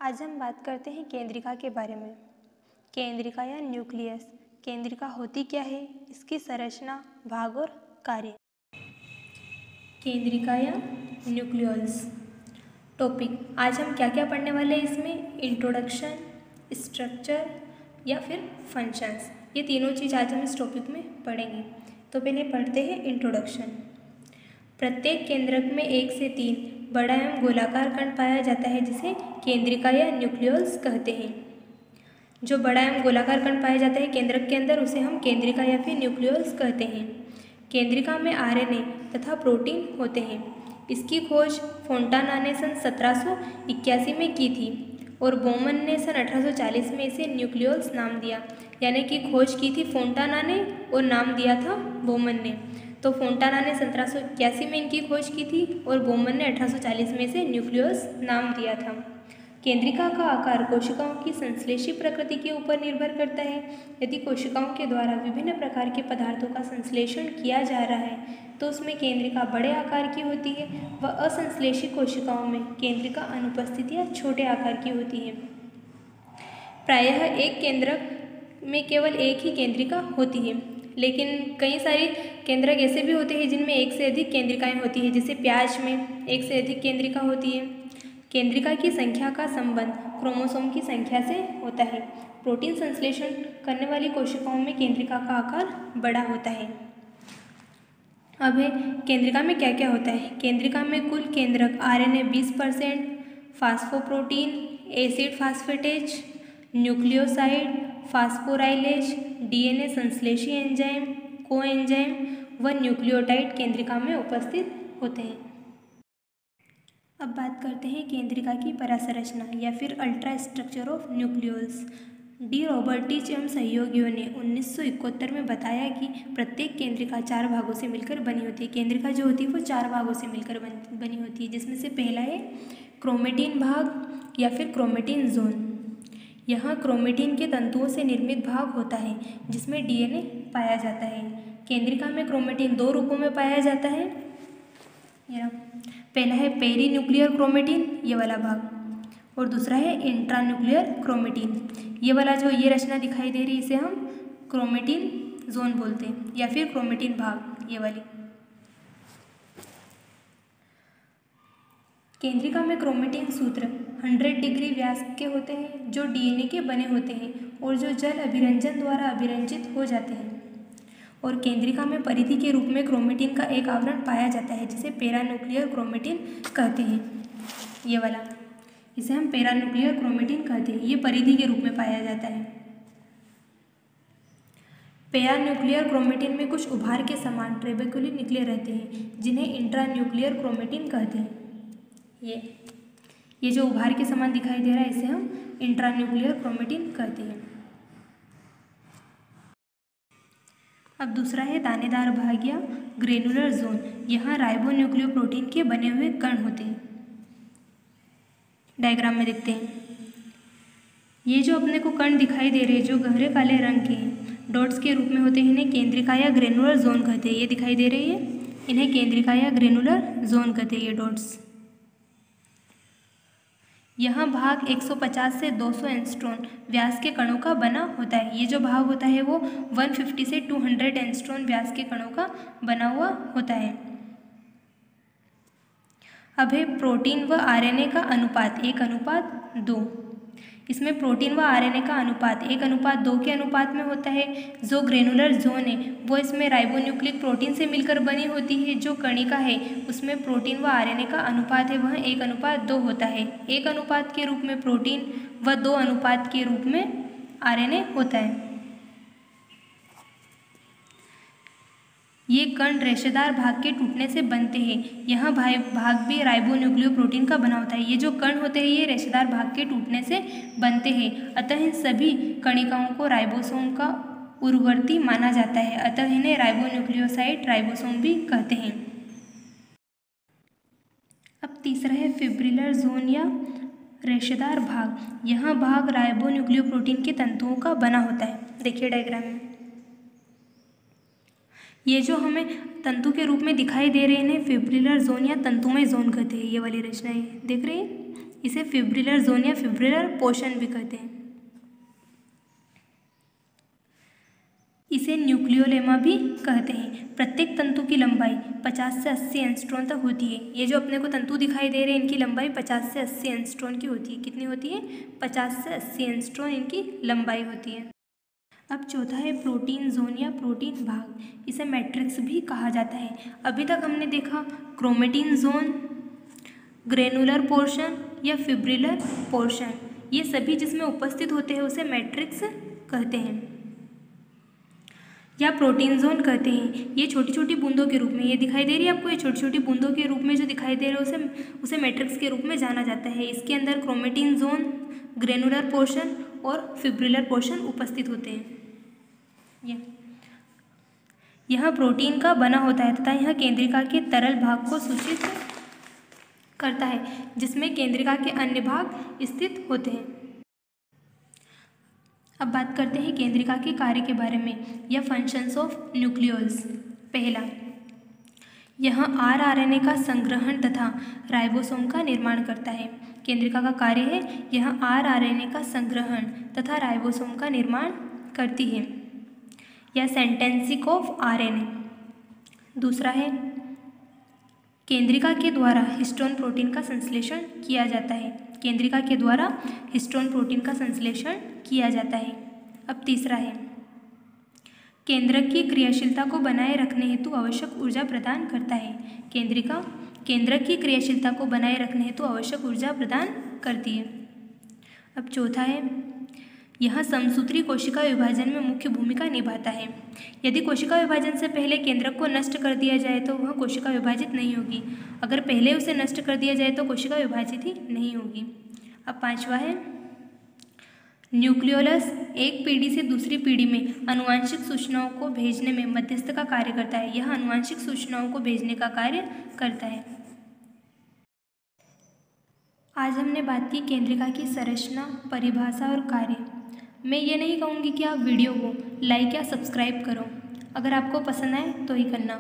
आज हम बात करते हैं केंद्रिका के बारे में। केंद्रिका या न्यूक्लियस, केंद्रिका होती क्या है, इसकी संरचना, भाग और कार्य। केंद्रिका या न्यूक्लियस टॉपिक। आज हम क्या क्या पढ़ने वाले हैं इसमें? इंट्रोडक्शन, स्ट्रक्चर या फिर फंक्शंस। ये तीनों चीज़ आज हम इस टॉपिक में पढ़ेंगे। तो पहले पढ़ते हैं इंट्रोडक्शन। प्रत्येक केंद्रक में 1 से 3 बड़ा एवं गोलाकार कण पाया जाता है जिसे केंद्रिका या न्यूक्लियस कहते हैं। जो बड़ा एवं गोलाकार कण पाया जाता है केंद्रक के अंदर उसे हम केंद्रिका या फिर न्यूक्लियस कहते हैं। केंद्रिका में आरएनए तथा प्रोटीन होते हैं। इसकी खोज फोंटाना ने सन 1781 में की थी और बोमन ने सन 1840 में इसे न्यूक्लियस नाम दिया। यानी कि खोज की थी फोंटाना ने और नाम दिया था बोमन ने। तो फोंटाना ने 1781 में इनकी खोज की थी और बोमन ने 1840 में इसे न्यूक्लियस नाम दिया था। केंद्रिका का आकार कोशिकाओं की संश्लेषी प्रकृति के ऊपर निर्भर करता है। यदि कोशिकाओं के द्वारा विभिन्न प्रकार के पदार्थों का संश्लेषण किया जा रहा है तो उसमें केंद्रिका बड़े आकार की होती है व असंश्लेषी कोशिकाओं में केंद्रिका अनुपस्थित या छोटे आकार की होती है। प्रायः एक केंद्रक में केवल एक ही केंद्रिका होती है, लेकिन कई सारे केंद्रक ऐसे भी होते हैं जिनमें एक से अधिक केंद्रिकाएं होती हैं। जैसे प्याज में एक से अधिक केंद्रिका होती है। केंद्रिका की संख्या का संबंध क्रोमोसोम की संख्या से होता है। प्रोटीन संश्लेषण करने वाली कोशिकाओं में केंद्रिका का आकार बड़ा होता है। अब है केंद्रिका में क्या क्या होता है। केंद्रिका में कुल केंद्रक RNA 20%, phosphoprotein, acid phosphatase, nucleoside, phosphorylase, DNA संश्लेषी एंजाइम, कोएंजाइम व न्यूक्लियोटाइड केंद्रिका में उपस्थित होते हैं। अब बात करते हैं केंद्रिका की परासंरचना या फिर ultra structure of nucleus. De Robertis एवं सहयोगियों ने 1971 में बताया कि प्रत्येक केंद्रिका 4 भागों से मिलकर बनी होती है। केंद्रिका जो होती है वो 4 भागों से मिलकर बनी होती है, जिसमें से पहला है क्रोमेटिन भाग या फिर क्रोमेटिन जोन। यहाँ क्रोमेटिन के तंतुओं से निर्मित भाग होता है जिसमें डीएनए पाया जाता है। केंद्रिका में क्रोमेटिन 2 रूपों में पाया जाता है। पहला है पेरी न्यूक्लियर क्रोमेटिन, ये वाला भाग, और दूसरा है इंट्रा न्यूक्लियर क्रोमेटिन। ये वाला जो ये रचना दिखाई दे रही है इसे हम क्रोमेटिन जोन बोलते हैं या फिर क्रोमेटिन भाग, ये वाली। केंद्रिका में क्रोमेटिन सूत्र 100 डिग्री व्यास के होते हैं जो डीएनए के बने होते हैं और जो जल अभिरंजन द्वारा अभिरंजित हो जाते हैं। और केंद्रिका में परिधि के रूप में क्रोमेटिन का एक आवरण पाया जाता है जिसे पैरान्यूक्लियर क्रोमेटिन कहते हैं। ये वाला, इसे हम पैरान्यूक्लियर क्रोमेटिन कहते हैं। ये परिधि के रूप में पाया जाता है। पैरान्यूक्लियर क्रोमेटिन में कुछ उभार के समान ट्रेबेकुली निकले रहते हैं जिन्हें इंट्रान्यूक्लियर क्रोमेटिन कहते हैं। ये जो उभार के समान दिखाई दे रहा है इसे हम इंट्रान्यूक्लियर क्रोमेटिन कहते हैं। अब दूसरा है दानेदार भाग या ग्रेनुलर जोन। यहाँ राइबोन्यूक्लियोप्रोटीन के बने हुए कण होते हैं। डायग्राम में देखते हैं। ये जो अपने को कण दिखाई दे रहे हैं जो गहरे काले रंग के हैं, डॉट्स के रूप में होते हैं, इन्हें केंद्रिका या ग्रेनुलर जोन कहते हैं। ये दिखाई दे रही है, इन्हें केंद्रिका या ग्रेनुलर जोन कहते हैं। ये डॉट्स, यहाँ भाग 150 से 200 एंगस्ट्रॉन व्यास के कणों का बना होता है। ये जो भाग होता है वो 150 से 200 एंगस्ट्रॉन व्यास के कणों का बना हुआ होता है। अब है प्रोटीन व आरएनए का अनुपात 1:2। इसमें प्रोटीन व आरएनए का अनुपात 1:2 के अनुपात में होता है। जो ग्रेनुलर जोन है वो इसमें राइबोन्यूक्लिक प्रोटीन से मिलकर बनी होती है। जो कणिका है उसमें प्रोटीन व आरएनए का अनुपात है वह 1:2 होता है। 1 अनुपात के रूप में प्रोटीन व 2 अनुपात के रूप में आरएनए होता है। ये कण रेशेदार भाग के टूटने से बनते हैं। यह भाग भी राइबोन्यूक्लियोप्रोटीन का बना होता है। ये जो कण होते हैं ये रेशेदार भाग के टूटने से बनते हैं। अतः इन सभी कणिकाओं को राइबोसोम का उर्वरती माना जाता है। अतः इन्हें राइबोन्यूक्लियोसाइड राइबोसोम भी कहते हैं। अब तीसरा है फिब्रिलर जोन या रेशेदार भाग। यह भाग राइबोन्यूक्लियोप्रोटीन के तंतुओं का बना होता है। देखिए डायग्राम में, ये जो हमें तंतु के रूप में दिखाई दे रहे हैं इन्हें फिब्रिलर जोन या तंतुमय जोन कहते हैं। ये वाली रचनाएं देख रहे हैं, इसे फिब्रिलर जोन या फिब्रिलर पोर्शन भी कहते हैं। इसे न्यूक्लियोलेमा भी कहते हैं। प्रत्येक तंतु की लंबाई 50 से 80 एंगस्ट्रॉम तक होती है। ये जो अपने को तंतु दिखाई दे रहे हैं इनकी लंबाई 50 से 80 एंगस्ट्रॉम की होती है। कितनी होती है? 50 से 80 एंगस्ट्रॉम इनकी लंबाई होती है। अब चौथा है प्रोटीन जोन या प्रोटीन भाग। इसे मैट्रिक्स भी कहा जाता है। अभी तक हमने देखा क्रोमेटिन जोन, ग्रेनुलर पोर्शन या फिब्रिलर पोर्शन, ये सभी जिसमें उपस्थित होते हैं उसे मैट्रिक्स कहते हैं या प्रोटीन जोन कहते हैं। ये छोटी छोटी बूंदों के रूप में, ये दिखाई दे रही है आपको, ये छोटी छोटी बूंदों के रूप में जो दिखाई दे रहे हैं उसे मैट्रिक्स के रूप में जाना जाता है। इसके अंदर क्रोमेटिन जोन, ग्रेनुलर पोर्शन और फिब्रिलर पोर्शन उपस्थित होते हैं। यह प्रोटीन का बना होता है तथा यह केंद्रिका के तरल भाग को सूचित करता है जिसमें केंद्रिका के अन्य भाग स्थित होते हैं। अब बात करते हैं केंद्रिका के कार्य के बारे में या फंक्शंस ऑफ न्यूक्लियोल्स। पहला, यह आरएनए का संग्रहण तथा राइबोसोम का निर्माण करता है। केंद्रिका का कार्य है यह आरएनए का संग्रहण तथा राइबोसोम का निर्माण करती है या सेंटेंसिंग ऑफ आरएनए। दूसरा है, केंद्रिका के द्वारा हिस्टोन प्रोटीन का संश्लेषण किया जाता है। केंद्रिका के द्वारा हिस्टोन प्रोटीन का संश्लेषण किया जाता है। अब तीसरा है, केंद्रक की क्रियाशीलता को बनाए रखने हेतु आवश्यक ऊर्जा प्रदान करता है। केंद्रक की क्रियाशीलता को बनाए रखने हेतु आवश्यक ऊर्जा प्रदान करती है। अब चौथा है, यह समसूत्री कोशिका विभाजन में मुख्य भूमिका निभाता है। यदि कोशिका विभाजन से पहले केंद्रक को नष्ट कर दिया जाए तो वह कोशिका विभाजित नहीं होगी। अगर पहले उसे नष्ट कर दिया जाए तो कोशिका विभाजित ही नहीं होगी। अब पांचवा है, न्यूक्लियोलस एक पीढ़ी से दूसरी पीढ़ी में आनुवांशिक सूचनाओं को भेजने में मध्यस्थ का कार्य करता है। यह आनुवांशिक सूचनाओं को भेजने का कार्य करता है। आज हमने बात की केंद्रिका की संरचना, परिभाषा और कार्य। मैं ये नहीं कहूँगी कि आप वीडियो को लाइक या सब्सक्राइब करो, अगर आपको पसंद आए तो ही करना।